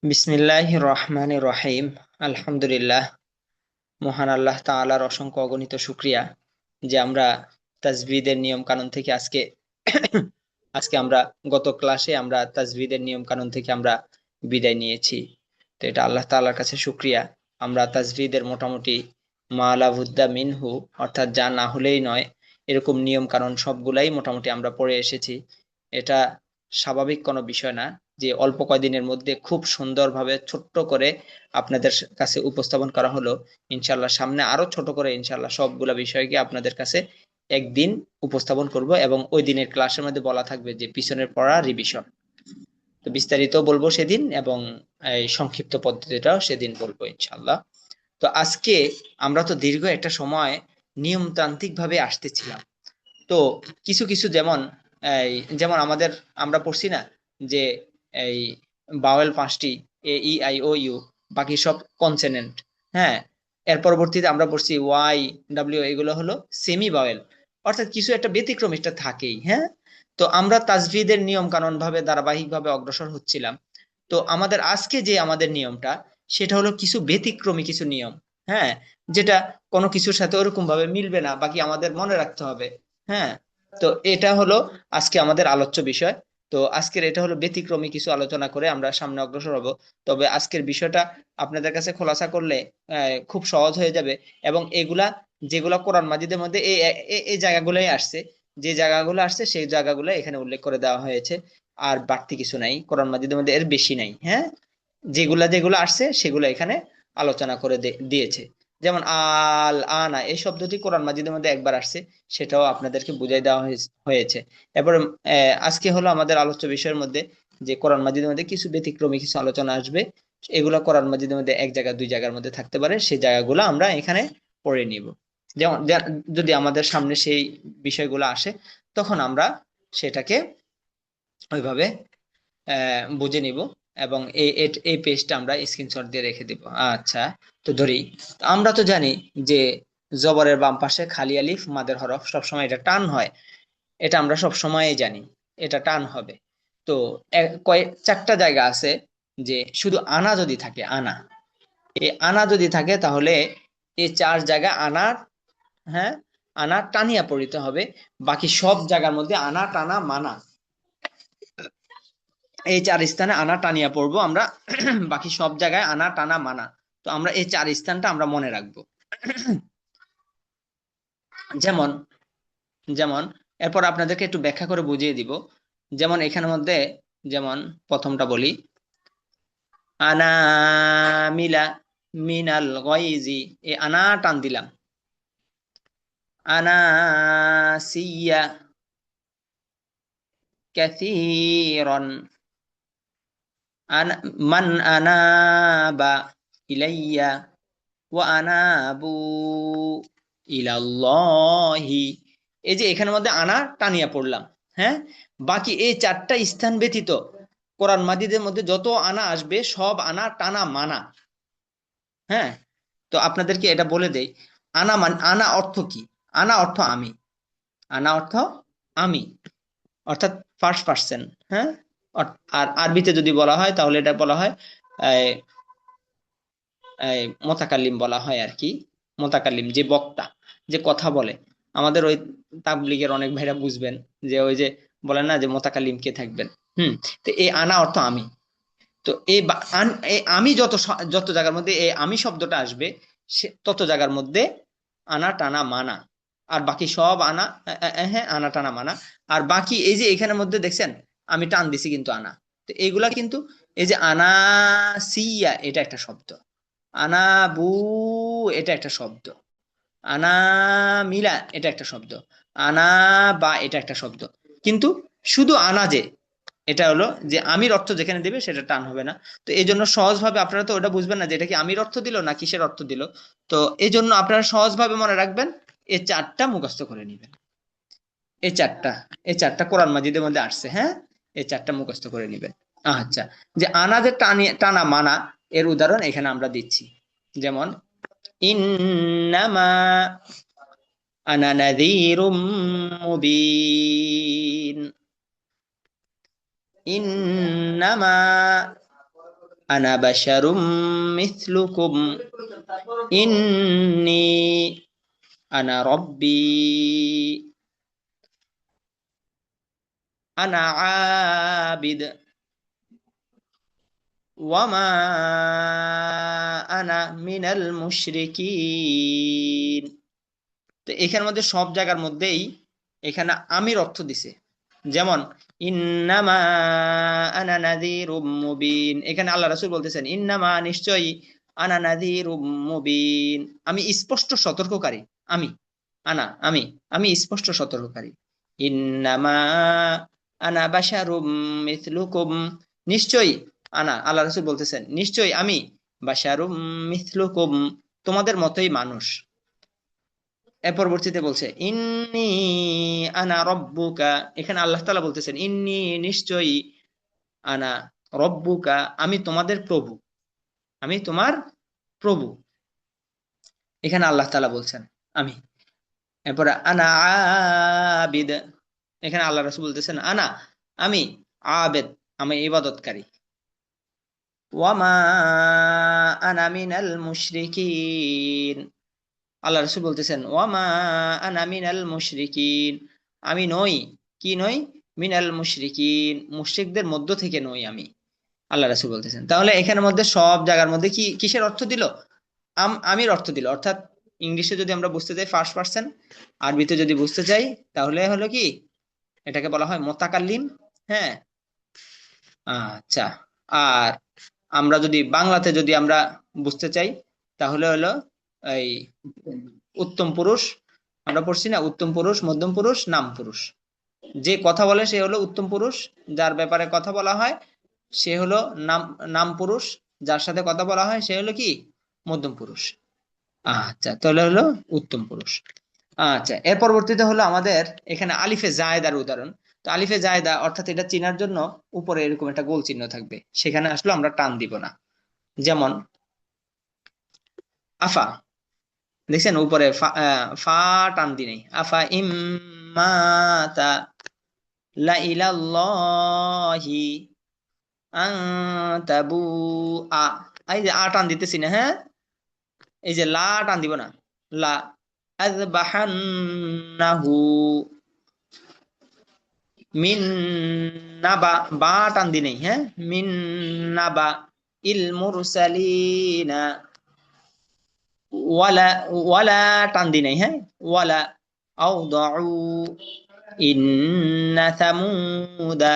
বিসমিল্লাহির রহমানির রহিম। আলহামদুলিল্লাহ। মহান আল্লাহ তাআলার অসংখ্য অগণিত শুকরিয়া যে আমরা তাজবিদের নিয়ম কানুন থেকে আজকে আজকে আমরা গত ক্লাসে আমরা তাজবিদের নিয়ম কানুন থেকে আমরা বিদায় নিয়েছি। তো এটা আল্লাহ তাআলার কাছে শুকরিয়া। আমরা তাজবিদের মোটামুটি মা লা বুদ্দা মিনহু, অর্থাৎ যা না হলেই নয়, এরকম নিয়ম কানুন সবগুলাই মোটামুটি আমরা পড়ে এসেছি। এটা স্বাভাবিক কোনো বিষয় না যে অল্প কয়দিনের মধ্যে খুব সুন্দরভাবে ছোট্ট করে আপনাদের কাছে উপস্থাপন করা হলো। ইনশাল্লাহ সামনে আরো ছোট করে ইনশাল্লাহ সবগুলা বিষয়কে আপনাদের কাছে একদিন উপস্থাপন করব, এবং ওই দিনের ক্লাসের মধ্যে বলা থাকবে যে পিছনের পড়া রিভিশন। তো বিস্তারিত বলবো সেদিন, এবং এই সংক্ষিপ্ত পদ্ধতিটাও সেদিন বলবো ইনশাল্লাহ। তো আজকে আমরা তো দীর্ঘ একটা সময় নিয়মতান্ত্রিক ভাবে আসতেছিলাম। তো কিছু কিছু যেমন এই যেমন আমাদের আমরা পড়ছি না যে এই বাওয়েল পাঁচটি, এ ই আই ও ইউ, বাকি সব কনসোনেন্ট। হ্যাঁ, এর পরবর্তীতে আমরা পড়ছি ওয়াই ডাব্লিউ, এগুলো হলো সেমি বাওয়েল, অর্থাৎ কিছু একটা ব্যতিক্রম এটা থাকেই। হ্যাঁ, তো আমরা তাজভিদের নিয়ম কানুন ভাবে ধারাবাহিক ভাবে অগ্রসর হচ্ছিলাম। তো আমাদের আজকে যে আমাদের নিয়মটা, সেটা হলো কিছু ব্যতিক্রমী কিছু নিয়ম। হ্যাঁ, যেটা কোনো কিছুর সাথে ওরকম ভাবে মিলবে না, বাকি আমাদের মনে রাখতে হবে। হ্যাঁ, তো এটা হলো আজকে আমাদের আলোচ্য বিষয়। তো আজকের এটা হলো ব্যতিক্রমী কিছু আলোচনা করে আমরা সামনে অগ্রসর হব। তবে আজকের বিষয়টা আপনাদের কাছে খোলাসা করলে খুব সহজ হয়ে যাবে। এবং এগুলা যেগুলা কোরআন মাজিদের মধ্যে এই এই জায়গাগুলোই আসছে, যে জায়গাগুলো আসছে সেই জায়গাগুলো এখানে উল্লেখ করে দেওয়া হয়েছে। আর বাড়তি কিছু নাই কোরআন মাজিদের মধ্যে, এর বেশি নাই। হ্যাঁ, যেগুলা যেগুলো আসছে সেগুলো এখানে আলোচনা করে দিয়েছে। যেমন আল আনা এই শব্দটি কোরআন মাজিদের মধ্যে একবার আসছে, সেটাও আপনাদেরকে বুঝাই দেওয়া হয়েছে। এরপরে আজকে হলো আমাদের আলোচ্য বিষয়ের মধ্যে যে কোরআন মাজিদের মধ্যে কিছু ব্যতিক্রমী কিছু আলোচনা আসবে। এগুলো কোরআন মাজিদের মধ্যে এক জায়গা দুই জায়গার মধ্যে থাকতে পারে, সেই জায়গাগুলো আমরা এখানে পড়ে নিব। যেমন যদি আমাদের সামনে সেই বিষয়গুলো আসে, তখন আমরা সেটাকে ওইভাবে বুঝে নিব, এবং এই পেজটা আমরা স্ক্রিনশট দিয়ে রেখে দিব। আচ্ছা, তো ধরি, আমরা তো জানি যে জবরের বাম পাশে খালি আলিফ মাদের হরফ সবসময় এটা টান হয়। এটা আমরা সব সময় জানি, এটা টান হবে। তো কয়েক চারটা জায়গা আছে যে শুধু আনা যদি থাকে, আনা, এই আনা যদি থাকে তাহলে এই চার জায়গা আনার, হ্যাঁ, আনা টানিয়া পড়িতে হবে। বাকি সব জায়গার মধ্যে আনা টানা মানা, এই চার স্থানে আনা টানিয়া পড়বো আমরা। বাকি সব জায়গায় আনা টানা মানা। তো আমরা এই চার স্থানটা আমরা মনে রাখবো। যেমন যেমন এরপর আপনাদেরকে একটু ব্যাখ্যা করে বুঝিয়ে দিব। যেমন এখানের মধ্যে, যেমন প্রথমটা বলি, আনা মিলা মিনাল গয়জি, এ আনা টান দিলাম। আনা সিয়া কাসীরান, আনা মান আনাবা ইলাইয়া ওয়া আনাবু ইলাল্লাহি। এই যে এখানের মধ্যে আনা টানিয়া পড়লাম। হ্যাঁ, বাকি এই চারটা স্থান ব্যতীত কোরআন মাজিদের মধ্যে যত আনা আসবে সব আনা টানা মানা। হ্যাঁ, তো আপনাদেরকে এটা বলে দেই, আনা আনা অর্থ কি? আনা অর্থ আমি। আনা অর্থ আমি, অর্থাৎ ফার্স্ট পার্সন। হ্যাঁ, আর আরবিতে যদি বলা হয় তাহলে এটা বলা হয় মোতাকাল্লিম বলা হয় আর কি। মোতাকাল্লিম যে বক্তা, যে কথা বলে। আমাদের ওই তাবলিগের অনেক ভাইরা বুঝবেন যে ওই যে বলেন না যে মোতাকাল্লিম কে থাকবেন। হুম, তো এই আনা অর্থ আমি। তো এই আমি যত জায়গার মধ্যে এই আমি শব্দটা আসবে, তত জায়গার মধ্যে আনা টানা মানা। আর বাকি সব আনা, হ্যাঁ, আনা টানা মানা। আর বাকি এই যে এখানের মধ্যে দেখছেন আমি টান দিছি কিন্তু আনা, তো এইগুলা কিন্তু, এই যে আনা সিয়া এটা একটা শব্দ, আনা বু এটা একটা শব্দ, আনা মিলা এটা একটা শব্দ, আনা বা এটা একটা শব্দ। কিন্তু শুধু আনা যে, এটা হলো যে আমির অর্থ যেখানে দেবে সেটা টান হবে না। তো এই জন্য সহজভাবে আপনারা তো ওটা বুঝবেন না যে এটা কি আমির অর্থ দিল না কিসের অর্থ দিল। তো এই জন্য আপনারা সহজভাবে মনে রাখবেন, এই চারটা মুখস্থ করে নিবেন। এই চারটা, এই চারটা কোরআন মাজিদের মধ্যে আসছে। হ্যাঁ, এই চারটা মুখস্থ করে নিবেন। আচ্ছা, যে আনা যে টানা মানা, এর উদাহরণ এখানে আমরা দিচ্ছি। যেমন ইন্নামা আনা নাযীরুম মুবিন। ইন্নামা আনা বাশারুম মিথলুকুম ইন্নী আনা রব্বি আনা আবিদ ওয়ামা আনা মিনাল মুশরিকিন। তো এখানের মধ্যে সব জায়গার মধ্যেই এখানে আমির অর্থ দিছে। যেমন ইন্নামা আনা নাযীরুম মুবিন, এখানে আল্লাহ রাসূল বলতেছেন ইন্নামা নিশ্চয়ই আনা নাযীরুম মুবিন, আমি স্পষ্ট সতর্ককারী। আমি আমি আমি স্পষ্ট সতর্ককারী। ইন্নামা আনা বাশারুম মিথলুকুম, নিশ্চয়ই আল্লাহ রাসূল বলতেছেন নিশ্চয়ই আমি বাশারুম মিথলুকুম, তোমাদের মতোই মানুষ। এর পরবর্তীতে বলছে ইন্নি আনা রব্বুকা, এখানে আল্লাহ তাআলা বলতেছেন ইন্নি নিশ্চয়ই আনা রব্বুকা, আমি তোমাদের প্রভু, আমি তোমার প্রভু। এখানে আল্লাহ তাআলা বলছেন আমি। এরপরে আনা আবিদ, এখানে আল্লাহ রাসূল বলতেছেন আমি আবেদ, আমি ইবাদতকারী। ওয়ামা আনা মিনাল মুশরিকিন, আল্লাহ রাসূল বলতেছেন ওয়ামা আনা মিনাল মুশরিকিন, আমি নই, কি নই, মিনাল মুশরিকিন, মুশরিকদের মধ্য থেকে নই আমি, আল্লাহ রাসূল বলতেছেন। তাহলে এখানের মধ্যে সব জায়গার মধ্যে কি কিসের অর্থ দিল? আমির অর্থ দিল। অর্থাৎ ইংলিশে যদি আমরা বুঝতে চাই ফার্স্ট পারসন, আরবিতে যদি বুঝতে চাই তাহলে হলো কি, এটাকে বলা হয় মোতাকাল্লিম। হ্যাঁ, আচ্ছা। আর আমরা যদি বাংলাতে যদি আমরা বুঝতে চাই তাহলে হলো এই উত্তম পুরুষ, আমরা পড়ছি না উত্তম পুরুষ, মধ্যম পুরুষ, নাম পুরুষ। যে কথা বলে সে হলো উত্তম পুরুষ, যার ব্যাপারে কথা বলা হয় সে হলো নাম নাম পুরুষ, যার সাথে কথা বলা হয় সে হলো কি, মধ্যম পুরুষ। আচ্ছা, তাহলে হলো উত্তম পুরুষ। আচ্ছা, এর পরবর্তীতে হলো আমাদের এখানে আলিফে জায়েদার উদাহরণ। তো আলিফে জায়েদা অর্থাৎ এটা চেনার জন্য উপরে এরকম একটা গোল চিহ্ন থাকবে, সেখানে আসলে আমরা টান দিব না। যেমন আফা, দেখছেন উপরে ফা, ফা টান দি নেই, আফা ইম্মাতা লা ইলাল্লাহি আন তাবু আ, এই যে টান দিতেছি না, হ্যাঁ, এই যে লা টান দিব না, লা আযবাহান্নাহু মিন নাবা, বা টান দি নেই, হ্যাঁ, মিন নাবা ইল মুরসালিনা, ওয়ালা ওয়ালা টান দি নেই, হ্যাঁ, ওয়ালা আওদাউ ইন্না সামুদা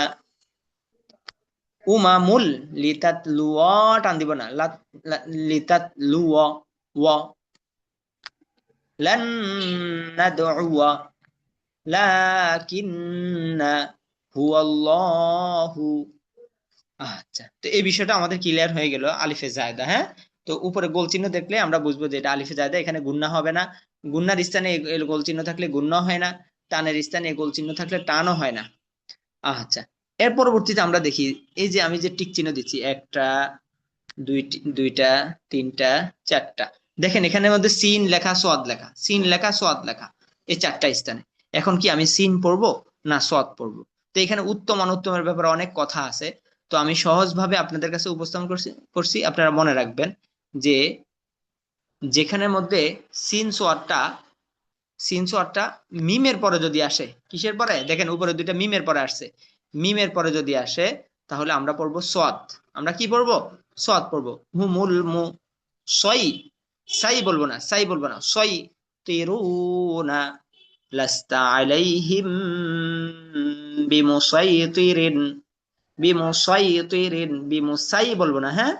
উমামুল লিতাতলুয়া, টান দিব না, লিতাতলুয়া ওয়া লান নাদউয়া লাকিন্না হুয়াল্লাহু। আচ্ছা, তো এই বিষয়টা আমাদের ক্লিয়ার হয়ে গেল আলিফে জায়দা। হ্যাঁ, তো উপরে গোল চিহ্ন দেখলে আমরা বুঝবো যে এটা আলিফে জায়দা, এখানে গুণনা হবে না। গুণনার স্থানে এই গোল চিহ্ন থাকলে গুণনা হয় না, টানের স্থানে এই গোল চিহ্ন থাকলে টানও হয় না। আচ্ছা, এর পরবর্তীতে আমরা দেখি এই যে আমি যে টিক চিহ্ন দিচ্ছি, একটা দুইটা তিনটা চারটা, দেখেন এখানের মধ্যে সিন লেখা সোয়াদ লেখা, সিন লেখা সোয়াদ লেখা, এই চারটা স্থানে। এখন কি আমি সিন পড়বো না সোয়াদ পড়বো? তো এখানে উত্তম অনুত্তমের ব্যাপারে অনেক কথা আছে। তো আমি সহজভাবে আপনাদের কাছে উপস্থাপন করছি, আপনারা মনে রাখবেন যে যেখানের মধ্যে সিন সোয়াদটা, সিন সোয়াদটা মিমের পরে যদি আসে, কিসের পরে, দেখেন উপরে দুইটা মিমের পরে আসছে, মিমের পরে যদি আসে তাহলে আমরা পড়বো সোয়াদ। আমরা কি পড়বো? সোয়াদ পড়বো। হুমুল মু, সই, সাই বলবো না, সাই বলবো না, সই তিরুনা লাস্তা আলাইহিম বিমুসাইতিরিন, বিমুসাই বলবো না, হ্যাঁ।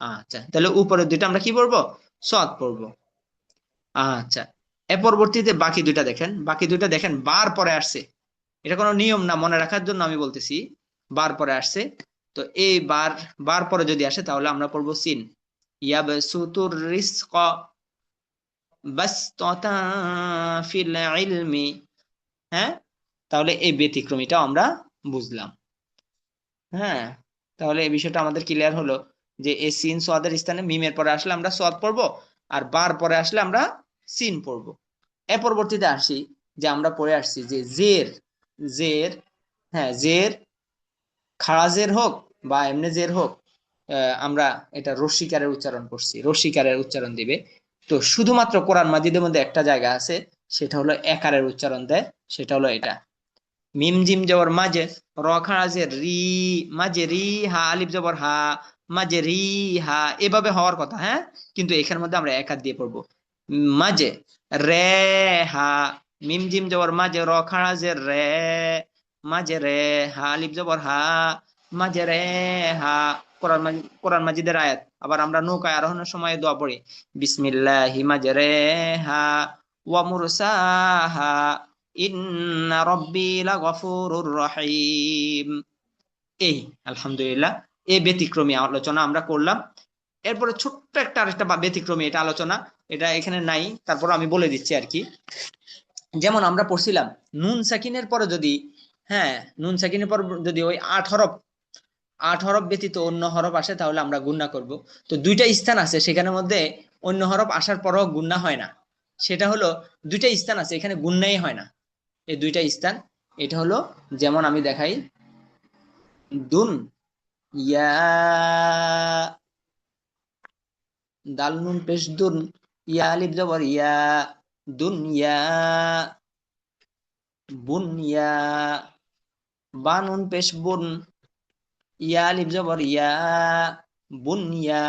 আচ্ছা, তাহলে উপরের দুইটা আমরা কি পড়বো? সোয়াদ পড়বো। আচ্ছা, এর পরবর্তীতে বাকি দুইটা দেখেন, বাকি দুইটা দেখেন বার পরে আসছে, এটা কোনো নিয়ম না, মনে রাখার জন্য আমি বলতেছি, বার পরে আসছে। তো এই বার বার পরে যদি আসে তাহলে আমরা পড়বো সিন, ইয়াবসুতুর রিজকা বাসতাতা ফিল ইলমি। হ্যাঁ, তাহলে এই ব্যতিক্রমীটাও আমরা বুঝলাম। হ্যাঁ, তাহলে এই বিষয়টা আমাদের ক্লিয়ার হলো যে এই সিন সোয়াদের স্থানে মিমের পরে আসলে আমরা সোয়াদ পড়বো, আর বার পরে আসলে আমরা সিন পড়বো। এর পরবর্তীতে আসি যে আমরা পড়ে আসছি যে জের, জের, হ্যাঁ জের খারাজের হোক বা এমনি জের হোক, আমরা এটা রস্বীকারের উচ্চারণ করছি, রস্বীকারের উচ্চারণ দিবে। তো শুধুমাত্র কোরআন মাজিদের মধ্যে একটা জায়গা আছে, সেটা হলো একারের উচ্চারণ দেয়, সেটা হলো এটা। মিম জিম জবর মাঝে, র খারাজের রি, মাঝে রি, হা আলিফ জবর হা, মাঝে রি হা, এভাবে হওয়ার কথা, হ্যাঁ। কিন্তু এখানের মধ্যে আমরা একার দিয়ে পড়বো। মাঝে রে হা, মিম জিম জবর মাঝে, র খারাজের রে, মাঝে রে, হা আলিফ জবর হা, মাঝে রে হা। কোরআন মাজিদের আয়াত। আবার আমরা নৌকায় আরোহণের সময় দোয়া পড়ি, বিসমিল্লাহি মাঝে হা ওয়া মুরসাহা ইন্না রব্বি লাগফুরুর রহিম। এই আলহামদুলিল্লাহ, এই ব্যতিক্রমী আলোচনা আমরা করলাম। এরপরে ছোট্ট একটা আরেকটা ব্যতিক্রমী এটা আলোচনা, এটা এখানে নাই, তারপর আমি বলে দিচ্ছি আর কি। যেমন আমরা পড়ছিলাম নুন সাকিনের পরে যদি, হ্যাঁ, নুন সাকিনের পর যদি ওই 8 হরফ ব্যতীত অন্য হরফ আসে, তাহলে আমরা গুণনা করব। তো দুইটা স্থান আছে সেখানের মধ্যে অন্য হরফ আসার পরও গুণনা হয় না। সেটা হলো, দুইটা স্থান আছে এখানে গুণনাই হয় না। এই দুইটা স্থান, এটা হলো, যেমন আমি দেখাই, দুন ইয়া, দাল নুন পেশ দুন, ইয়া আলিফ জবর ইয়া, দুনিয়া, বুনিয়া, বা নুন পেশ বুন, ইয়া আলিফ জবর ইয়া, বুনিয়া।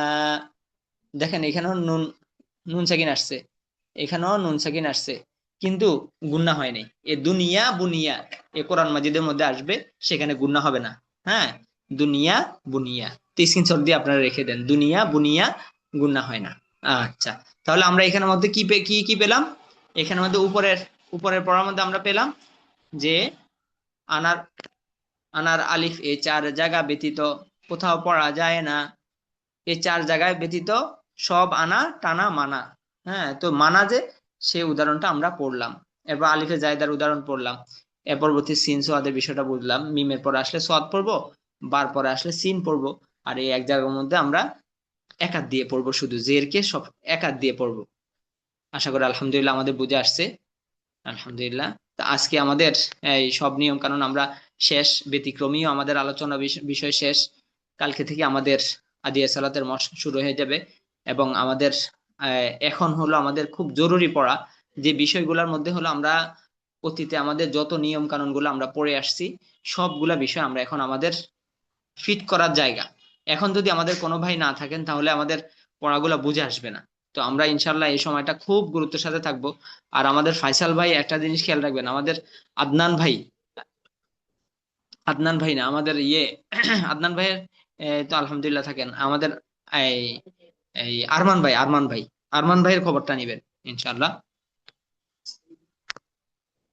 দেখেন এখানেও নুন, নুন সাকিন আসছে, এখানেও নুন সাকিন আসছে, কিন্তু গুন্না হয় নাই। এ দুনিয়া বুনিয়া, এ কোরআন মাজিদের মধ্যে আসবে, সেখানে গুন্না হবে না। হ্যাঁ, দুনিয়া বুনিয়া, স্ক্রিনশট দিয়ে আপনারা রেখে দেন, দুনিয়া বুনিয়া, গুন্না হয় না। আচ্ছা, তাহলে আমরা এখানের মধ্যে কি কি পেলাম? এখানের মধ্যে উপরের উপরের পড়ার মধ্যে আমরা পেলাম যে আনার, আনার আলিফ এই 4 জায়গা ব্যতীত কোথাও পড়া যায় না। এই 4 জায়গায় ব্যতীত সব আনা টানা মানা। হ্যাঁ, তো মানা যে, সে উদাহরণটা আমরা পড়লাম। এরপর আলিফে জায়দার উদাহরণ পড়লাম। এর পরবর্তী সিন সোয়াদের বিষয়টা বুঝলাম, মিমের পরে আসলে সোয়াদ পড়বো, বার পরে আসলে সিন পড়বো। আর এই এক জায়গার মধ্যে আমরা একাত দিয়ে পড়বো, শুধু জের কে সব একাত দিয়ে পড়বো। আশা করি আলহামদুলিল্লাহ আমাদের বুঝে আসছে। আলহামদুলিল্লাহ। তো আজকে আমাদের এই সব নিয়ম কানুন আমরা শেষ, ব্যতিক্রমীও আমাদের আলোচনা বিষয় শেষ। কালকে থেকে আমাদের আদিয়া সালাতের শুরু হয়ে যাবে। এবং আমাদের এখন হলো আমাদের খুব জরুরি পড়া, যে বিষয়গুলোর মধ্যে হলো আমরা অতীতে আমাদের যত নিয়ম কানুন গুলো আমরা পড়ে আসছি, সবগুলা বিষয় আমরা এখন আমাদের ফিট করার জায়গা। এখন যদি আমাদের কোনো ভাই না থাকেন, তাহলে আমাদের পড়াগুলো বুঝে আসবে না। তো আমরা ইনশাল্লাহ এই সময়টা খুব গুরুত্বের সাথে থাকবো। আর আমাদের ফাইসাল ভাই একটা জিনিস খেয়াল রাখবেন, আমাদের আদনান ভাই, আদনান ভাই না, আমাদের ইয়ে আদনান ভাইয়ের তো আলহামদুলিল্লাহ থাকেন, আমাদের এই এই আরমান ভাই, আরমান ভাইয়ের খবরটা নিবেন ইনশাল্লাহ।